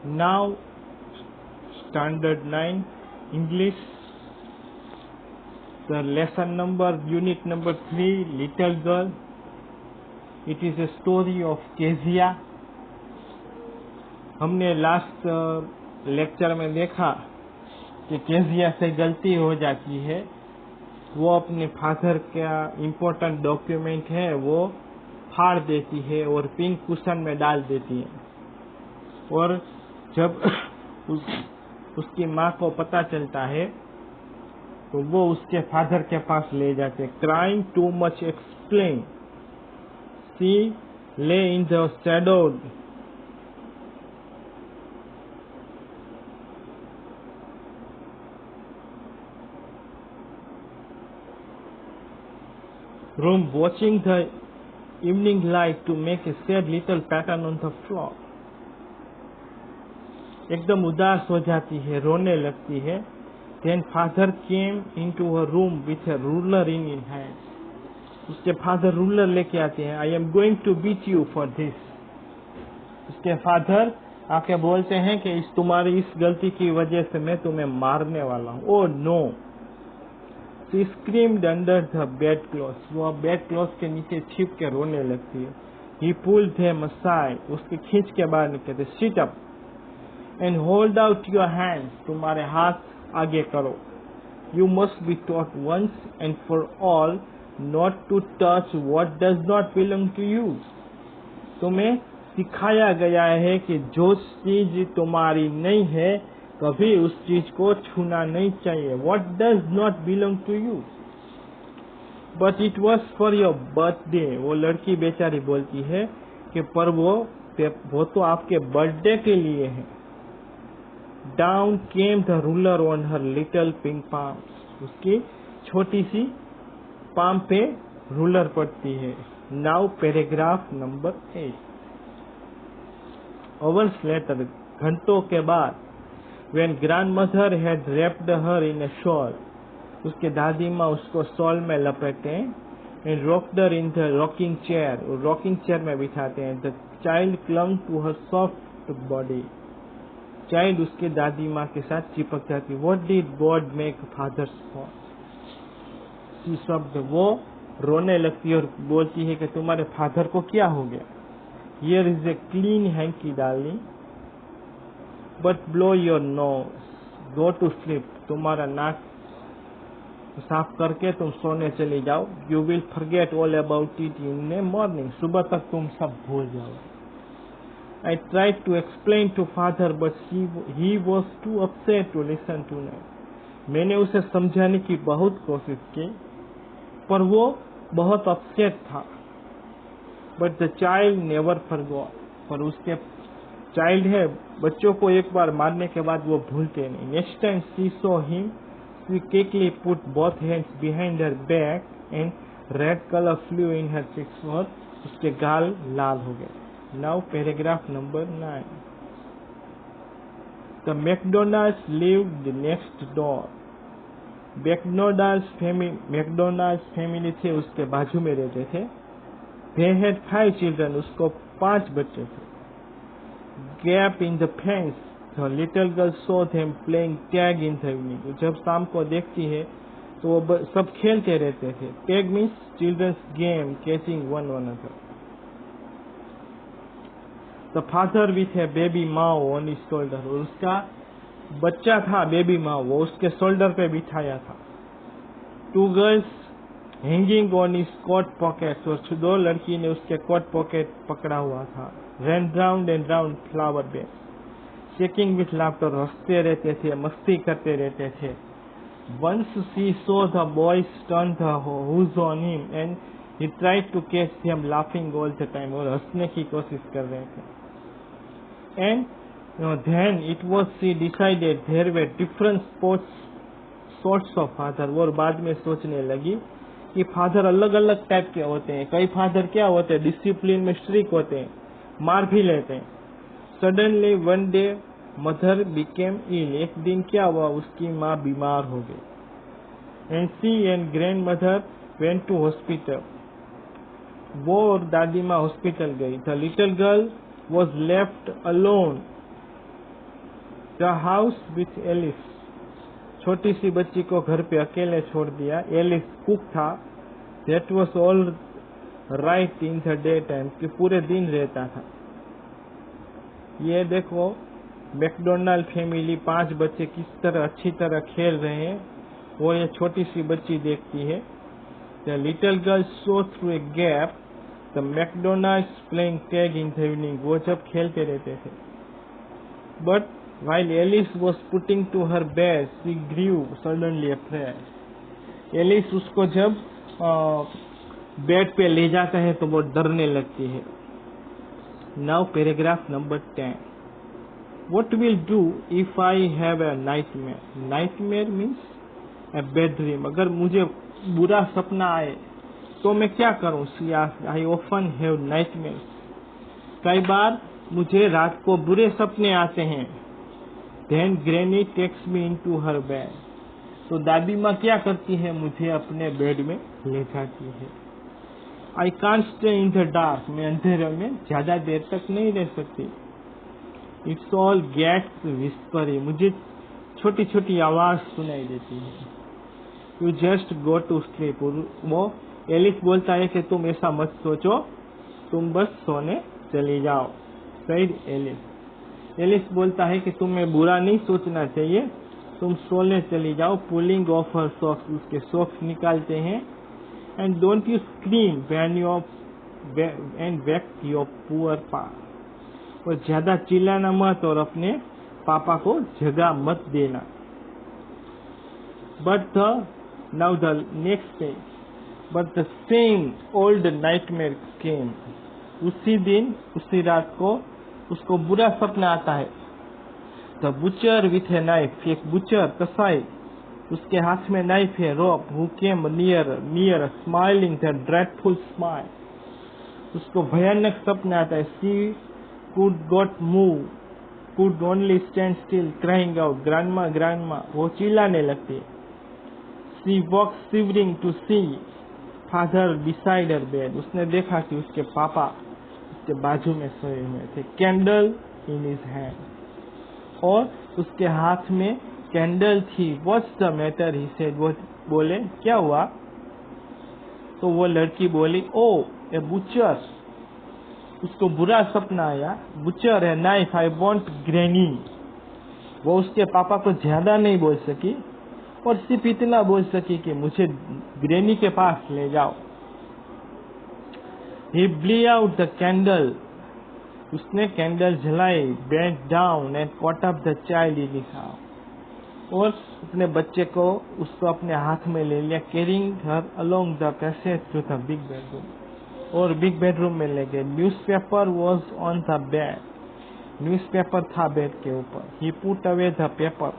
Now, Standard 9 English, the lesson number, unit number 3, Little Girl. It is a story of Kezia. हमने last lecture में देखा कि Kezia से गलती हो जाती है, वो अपने फादर का इम्पोर्टेंट डॉक्यूमेंट है वो फाड़ देती है और पिंक कुशन में डाल देती है, और जब उसकी माँ को पता चलता है तो वो उसके फादर के पास ले जाते। क्राइंग टू मच एक्सप्लेन, सी ले in the shadowed room watching the evening light to make a sad little pattern on the floor. एकदम उदास हो जाती है, रोने लगती है। Then father came into her room with a ruler in his hand. उसके फादर रूलर लेके आते हैं। I am going to beat you for this. उसके फादर आके बोलते हैं कि तुम्हारी इस गलती की वजह से मैं तुम्हें मारने वाला हूँ। Oh no! She screamed under the bedclothes. वो बेड क्लॉथ के नीचे छिप के रोने लगती है। He pulled them aside. उसके खींच के बाहर निकलते। Sit up and hold out your hands. तुम्हारे हाथ आगे करो। You must be taught once and for all not to touch what does not belong to you. तुम्हें सिखाया गया है कि जो चीज तुम्हारी नहीं है कभी उस चीज को छूना नहीं चाहिए। What does not belong to you? But it was for your birthday. वो लड़की बेचारी बोलती है कि पर वो तो आपके बर्थडे के लिए है। Down came the ruler on her little pink palms. उसकी छोटी सी पाम पे रूलर पड़ती है। Now paragraph number 8. Hours later, घंटों के बाद, when grandmother had wrapped her in a shawl, उसके दादी माँ उसको शॉल में लपेटे and rocked her in the rocking chair, और rocking chair में बिठाते हैं। The child clung to her soft body. Child उसके दादी माँ के साथ चिपक जाती। What did God make fathers for? सी शब्द वो रोने लगती है और बोलती है कि तुम्हारे फादर को क्या हो गया। Here is a clean hanky darling, but blow your nose, go to sleep. तुम्हारा नाक साफ करके तुम सोने चले जाओ। You will forget all about it in the morning. सुबह तक तुम सब भूल जाओ। I tried to explain to father, but he was too upset to listen to me. मैंने उसे समझाने की बहुत कोशिश की, पर वो बहुत अपसेट था। But the child never forgot. पर उसके चाइल्ड है, बच्चों को एक बार मारने के बाद वो भूलते नहीं। Next time she saw him, she quickly put both hands behind her back and red color flew in her cheeks. और उसके गाल लाल हो गए। Now paragraph number 9. The McDonalds lived next door. McDonald's family थे, उसके बाजू में रहते थे। They had 5 children. उसको 5 बच्चे थे। Gap in the fence. The little girl saw them playing tag in the evening. जब शाम को देखती है तो वो सब खेलते रहते थे। Tag means children's game, catching one another. The father with a baby mouse on his shoulder. और उसका बच्चा था बेबी माँ, वो उसके शोल्डर पे बिठाया था। 2 girls hanging on his coat pockets. और 2 लड़की ने उसके कोट पॉकेट पकड़ा हुआ था। Ran round and round flower beds. Shaking with laughter. हंसते रहते थे, मस्ती करते रहते थे। Once she saw the boys turn the hose on him and he tried to catch them laughing all the time. और हंसने की कोशिश कर रहे थे। And then it was she decided there were different sorts of father. और बाद में सोचने लगी कि फादर अलग अलग टाइप के होते हैं। कई फादर क्या होते हैं, डिसिप्लिन में स्ट्रिक्ट होते हैं, मार भी लेते हैं। Suddenly one day mother became ill. एक दिन क्या हुआ, उसकी माँ बीमार हो गई। And she and grandmother went to hospital. वो और दादी माँ हॉस्पिटल गई। The little girl was left alone the house with Alice, छोटी सी बच्ची को घर पे अकेले छोड़ दिया। एलिस कुक था। That was all right in the day time, कि पूरे दिन रहता था। ये देखो मैकडोनाल्ड फैमिली 5 बच्चे किस तरह अच्छी तरह खेल रहे हैं, और ये छोटी सी बच्ची देखती है। The little girl so through a gap the McDonald's playing tag in the evening, वो जब खेलते रहते थे। But while Alice was putting to her bed, she grew suddenly afraid. Alice उसको जब बेड पे ले जाता है तो वो डरने लगती है। Now paragraph number 10. What will do if I have a nightmare? Nightmare means a bad dream. अगर मुझे बुरा सपना आए तो मैं क्या करूं? She asked. I often have nightmares. कई बार मुझे रात को बुरे सपने आते हैं। Then Granny takes me into her bed. तो दादी माँ क्या करती है? मुझे अपने बेड में ले जाती है। I can't stay in the dark. मैं अंधेरे में ज्यादा देर तक नहीं रह सकती। It's all gets whispering. मुझे छोटी छोटी आवाज सुनाई देती है। You just go to sleep. वो एलिस बोलता है कि तुम ऐसा मत सोचो, तुम बस सोने चली जाओ। सही एलिस। एलिस बोलता है कि तुम्हें बुरा नहीं सोचना चाहिए, तुम सोने चली जाओ। पुलिंग ऑफ हर सॉक्स, उसके सॉक्स निकालते हैं। And don't you scream when you and wake your poor पा, और ज्यादा चिल्लाना मत और अपने पापा को जगा मत देना। But now the next page, but the same old nightmare came. उसी दिन उसी रात को उसको बुरा सपना आता है। The butcher with a knife, एक बुचर कसाई, उसके हाथ में नाइफ है। Rope who came near smiling the dreadful smile, उसको भयानक सपना आता है। She could got move, could only stand still crying out grandma grandma, वो चिल्लाने लगती है। She walk shivering to see father beside her bed, उसने देखा कि उसके पापा उसके बाजू में सोए हुए थे। कैंडल इन हिज हैंड, और उसके हाथ में कैंडल थी। What's the matter he said, वो बोले क्या हुआ? तो वो लड़की बोली ओ ए बुचर, उसको बुरा सपना आया। बुचर है नाइफ, आई वांट ग्रैनी। वो उसके पापा को ज्यादा नहीं बोल सकी, और सिर्फ इतना बोल सकी कि मुझे ग्रैनी के पास ले जाओ। He blew out the candle, उसने कैंडल जलाई। bent down and caught up the child in his arms, और अपने बच्चे को उसको अपने हाथ में ले लिया। carrying her along the passage to the big bedroom, और बिग बेडरूम में ले गए। newspaper was on the bed, newspaper था बेड के ऊपर। he put away the paper,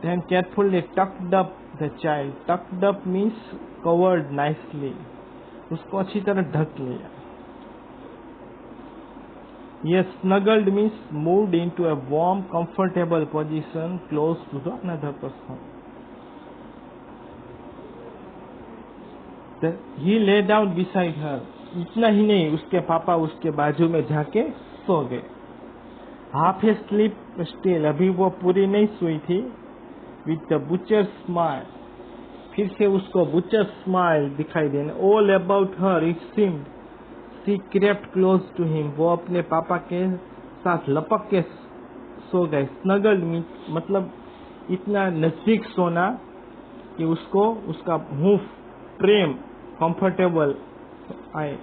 then carefully tucked up the child. tucked up means covered nicely, उसको अच्छी तरह ढक लिया। Yes, snuggled means moved into a warm, comfortable position close to the another person. He lay down beside her. इतना ही नहीं, उसके पापा उसके बाजू में जाके सो गए। Half asleep still, अभी वो पूरी नहीं सोई थी। With the butcher's smile, फिर से उसको बुचर स्माइल दिखाई देने। All about her it seemed, she crept close to him, वो अपने पापा के साथ लपक के सो गए। स्नगल्ड मतलब इतना नजदीक सोना कि उसको उसका मुंह प्रेम कंफर्टेबल आए।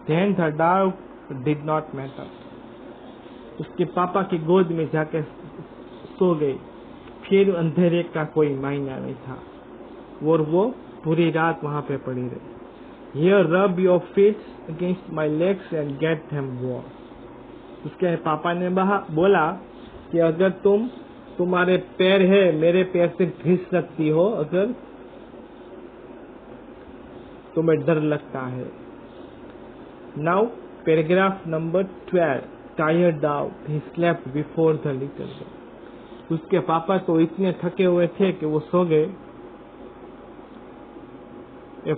Then the doubt did not matter, उसके पापा की गोद में जाकर सो गई। फिर अंधेरे का कोई मायना नहीं था, और वो पूरी रात वहां पे पड़ी रही। Here rub your feet against my legs and get them warm, उसके पापा ने बोला कि अगर तुम्हारे पैर है मेरे पैर से घिस सकती हो, अगर तुम्हें डर लगता है। Now paragraph number 12. Tired out, he slept before the little girl. उसके पापा तो इतने थके हुए थे कि वो सो गए। A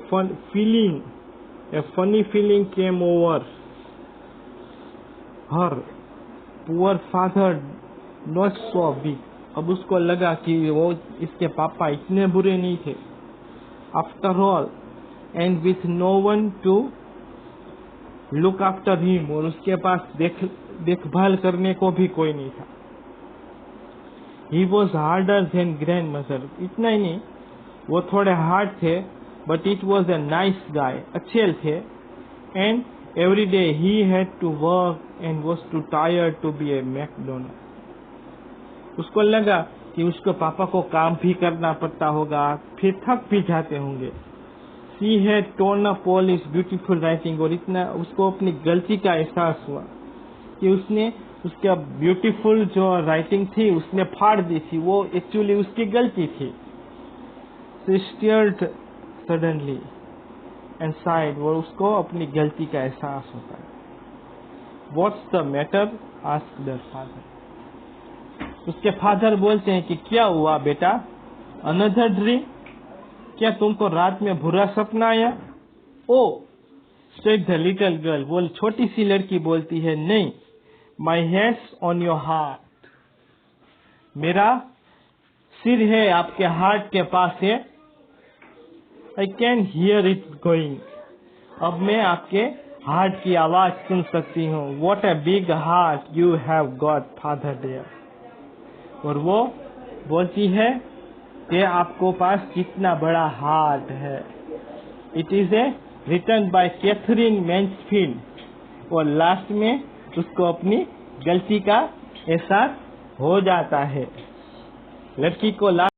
funny feeling came over her. Poor father not so big. अब उसको लगा कि वो इसके पापा इतने बुरे नहीं थे. After all, and with no one to look after him, और उसके पास देखभाल करने को भी कोई नहीं था. He was harder than grandmother. इतना ही नहीं, वो थोड़े हार्ड थे, but it was a nice guy, अच्छे थे. And every day he had to work and was too tired to be a McDonald. उसको लगा कि उसको पापा को काम भी करना पड़ता होगा, फिर थक भी जाते होंगे. She had torn up all his beautiful writing, और इतना उसको अपनी गलती का एहसास हुआ कि उसने उसका ब्यूटीफुल जो राइटिंग थी उसने फाड़ दी थी, वो एक्चुअली उसकी गलती थी. She stirred suddenly and sighed, वो उसको अपनी गलती का एहसास होता है. What's the matter? asked her father. उसके फादर बोलते हैं कि क्या हुआ बेटा? Another dream? क्या तुमको रात में बुरा सपना आया? ओ, said the little girl, वो छोटी सी लड़की बोलती है, नहीं. My head's on your heart. मेरा सिर है आपके हार्ट के पास है. I can hear it going. अब मैं आपके हार्ट की आवाज सुन सकती हूँ. What a big heart you have got, father dear. और वो बोलती है कि आपको पास कितना बड़ा हार्ट है. It is a written by Katherine Mansfield. और लास्ट में उसको अपनी गलती का एहसास हो जाता है. लड़की को